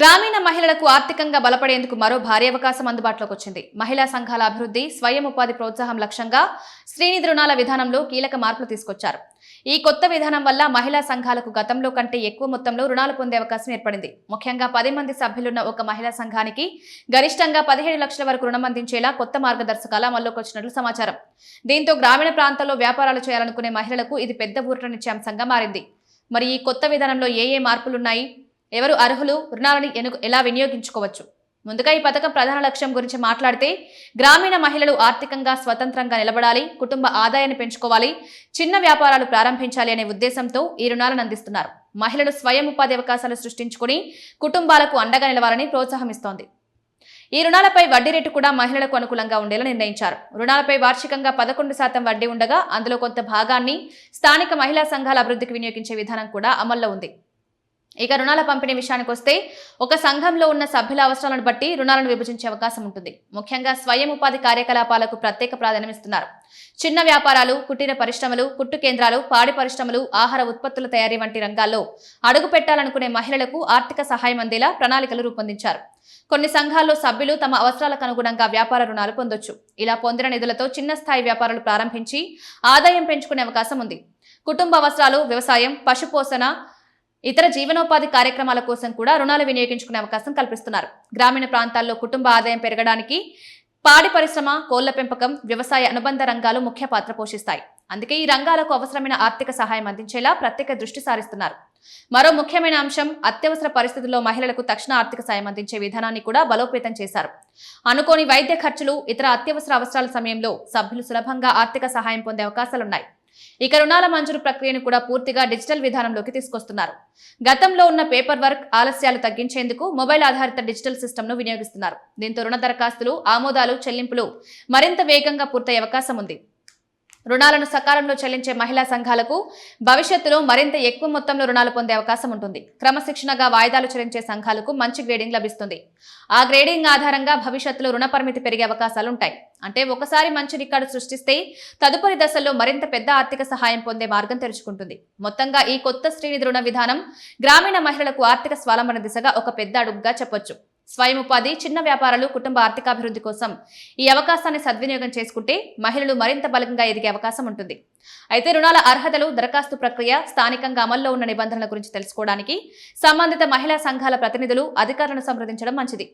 గ్రామీణ మహిళలకు ఆర్థికంగా బలపడేందుకు మరో భారీ అవకాశం అందుబాటులోకి వచ్చింది. మహిళా సంఘాల అభివృద్ధి, స్వయం ఉపాధి ప్రోత్సాహం లక్ష్యంగా శ్రీనిధి రుణాల విధానంలో కీలక మార్పులు తీసుకొచ్చారు. ఈ కొత్త విధానం వల్ల మహిళా సంఘాలకు గతంలో కంటే ఎక్కువ మొత్తంలో రుణాలు పొందే అవకాశం ఏర్పడింది. ముఖ్యంగా 10 మంది సభ్యులున్న ఒక మహిళా సంఘానికి గరిష్టంగా 17 లక్షల వరకు రుణం అందించేలా కొత్త మార్గదర్శకాలు అమల్లోకి వచ్చినట్లు సమాచారం. దీంతో గ్రామీణ ప్రాంతాల్లో వ్యాపారాలు చేయాలనుకునే మహిళలకు ఇది పెద్ద ఊరటనిచ్చే అంశంగా మారింది. మరి ఈ కొత్త విధానంలో ఏ మార్పులున్నాయి, ఎవరు అర్హులు, రుణాలను ఎలా వినియోగించుకోవచ్చు? ముందుగా ఈ పథకం ప్రధాన లక్ష్యం గురించి మాట్లాడితే, గ్రామీణ మహిళలు ఆర్థికంగా స్వతంత్రంగా నిలబడాలి, కుటుంబ ఆదాయాన్ని పెంచుకోవాలి, చిన్న వ్యాపారాలు ప్రారంభించాలి అనే ఉద్దేశంతో ఈ రుణాలను అందిస్తున్నారు. మహిళలు స్వయం ఉపాధి అవకాశాలు సృష్టించుకుని కుటుంబాలకు అండగా నిలవాలని ప్రోత్సాహమిస్తోంది. ఈ రుణాలపై వడ్డీ రేటు కూడా మహిళలకు అనుకూలంగా ఉండేలా నిర్ణయించారు. రుణాలపై వార్షికంగా 11% వడ్డీ ఉండగా అందులో కొంత భాగాన్ని స్థానిక మహిళా సంఘాల అభివృద్ధికి వినియోగించే విధానం కూడా అమల్లో ఉంది. ఇక రుణాల పంపిణీ విషయానికి వస్తే, ఒక సంఘంలో ఉన్న సభ్యుల అవసరాలను బట్టి రుణాలను విభజించే అవకాశం ఉంటుంది. ముఖ్యంగా స్వయం ఉపాధి కార్యకలాపాలకు ప్రత్యేక ప్రాధాన్యం ఇస్తున్నారు. చిన్న వ్యాపారాలు, కుటీర పరిశ్రమలు, కుట్టు కేంద్రాలు, పాడి పరిశ్రమలు, ఆహార ఉత్పత్తుల తయారీ వంటి రంగాల్లో అడుగు పెట్టాలనుకునే మహిళలకు ఆర్థిక సహాయం అందేలా ప్రణాళికలు రూపొందించారు. కొన్ని సంఘాల్లో సభ్యులు తమ అవసరాలకు అనుగుణంగా వ్యాపార రుణాలు పొందొచ్చు. ఇలా పొందిన నిధులతో చిన్న స్థాయి వ్యాపారాలు ప్రారంభించి ఆదాయం పెంచుకునే అవకాశం ఉంది. కుటుంబ అవసరాలు, వ్యవసాయం, పశుపోషణ, ఇతర జీవనోపాధి కార్యక్రమాల కోసం కూడా రుణాలు వినియోగించుకునే అవకాశం కల్పిస్తున్నారు. గ్రామీణ ప్రాంతాల్లో కుటుంబ ఆదాయం పెరగడానికి పాడి పరిశ్రమ, కోళ్ల పెంపకం, వ్యవసాయ అనుబంధ రంగాలు ముఖ్య పాత్ర పోషిస్తాయి. అందుకే ఈ రంగాలకు అవసరమైన ఆర్థిక సహాయం అందించేలా ప్రత్యేక దృష్టి సారిస్తున్నారు. మరో ముఖ్యమైన అంశం, అత్యవసర పరిస్థితుల్లో మహిళలకు తక్షణ ఆర్థిక సాయం అందించే విధానాన్ని కూడా బలోపేతం చేశారు. అనుకోని వైద్య ఖర్చులు, ఇతర అత్యవసర అవసరాల సమయంలో సభ్యులు సులభంగా ఆర్థిక సహాయం పొందే అవకాశాలున్నాయి. ఇక రుణాల మంజూరు ప్రక్రియను కూడా పూర్తిగా డిజిటల్ విధానంలోకి తీసుకొస్తున్నారు. గతంలో ఉన్న పేపర్ వర్క్ ఆలస్యాలు తగ్గించేందుకు మొబైల్ ఆధారిత డిజిటల్ సిస్టమ్ను వినియోగిస్తున్నారు. దీంతో రుణ దరఖాస్తులు, ఆమోదాలు, చెల్లింపులు మరింత వేగంగా పూర్తయ్యే అవకాశం ఉంది. రుణాలను సకాలంలో చెల్లించే మహిళా సంఘాలకు భవిష్యత్తులో మరింత ఎక్కువ మొత్తంలో రుణాలు పొందే అవకాశం ఉంటుంది. క్రమశిక్షణగా వాయిదాలు చెల్లించే సంఘాలకు మంచి గ్రేడింగ్ లభిస్తుంది. ఆ గ్రేడింగ్ ఆధారంగా భవిష్యత్తులో రుణ పరిమితి పెరిగే అవకాశాలుంటాయి. అంటే ఒకసారి మంచి రికార్డు సృష్టిస్తే తదుపరి దశల్లో మరింత పెద్ద ఆర్థిక సహాయం పొందే మార్గం తెరుచుకుంటుంది. మొత్తంగా ఈ కొత్త శ్రీనిధి రుణ విధానం గ్రామీణ మహిళలకు ఆర్థిక స్వావలంబన దిశగా ఒక పెద్ద అడుగుగా చెప్పొచ్చు. స్వయం ఉపాధి, చిన్న వ్యాపారాలు, కుటుంబ ఆర్థికాభివృద్ధి కోసం ఈ అవకాశాన్ని సద్వినియోగం చేసుకుంటే మహిళలు మరింత బలంగా ఎదిగే అవకాశం ఉంటుంది. అయితే రుణాల అర్హతలు, దరఖాస్తు ప్రక్రియ, స్థానికంగా అమల్లో ఉన్న నిబంధనల గురించి తెలుసుకోవడానికి సంబంధిత మహిళా సంఘాల ప్రతినిధులు, అధికారులను సంప్రదించడం మంచిది.